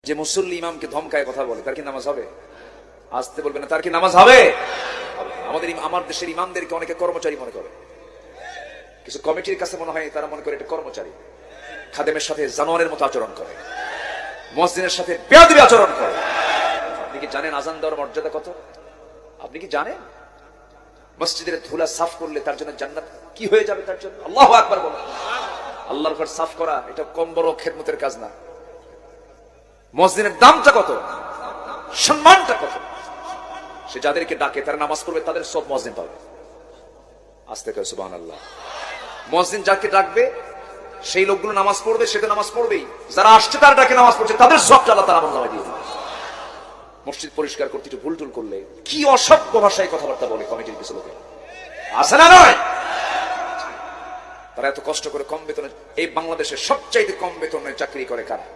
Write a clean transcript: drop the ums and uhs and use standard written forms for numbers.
যে মুসল্লি ইমামকে ধমকায় কথা বলে তার কি নামাজ হবে? আসতে বলবে না, তার কি নামাজ হবে? আমার দেশের ইমামদেরকে অনেকে কর্মচারী মনে করে, কিছু কমিটির কাছে মনে হয় তারা মনে করে এটা কর্মচারী। খাদেমের সাথে জানোয়ারের মতো আচরণ করে, মুয়াজ্জিনের সাথে বেয়াদবি আচরণ করে। আপনি কি জানেন আজান দেওয়ার মর্যাদা কত? আপনি কি জানেন মসজিদের ধুলা সাফ করলে তার জন্য জান্নাত কি হয়ে যাবে তার জন্য? আল্লাহু আকবার বলেন। আল্লাহর ঘর সাফ করা এটা কম বড় খেদমতের কাজ না। মুয়াজ্জিনের দামটা কত, সম্মানটা কত। সে যাদেরকে ডাকে তারা নামাজ পড়বে, তাদের সব মুয়াজ্জিন পাবে। আস্তে করে সুবহানাল্লাহ। মুয়াজ্জিন যাকে ডাকবে সেই লোকগুলো নামাজ পড়বে, সে তো নামাজ পড়বেই। যারা আসছে তার ডাকে নামাজ পড়ছে, তাদের সবটা আল্লাহ তাআলা আমল নামায় দিয়ে দিবে। মসজিদ পরিষ্কার করতে একটু ভুল টুল করলে কি অসভ্য ভাষায় কথাবার্তা বলে কমিটির কিছু লোকে, আছে না নয়? তারা এত কষ্ট করে কম বেতনে, এই বাংলাদেশে সবচাইতে কম বেতনে চাকরি করে কারা?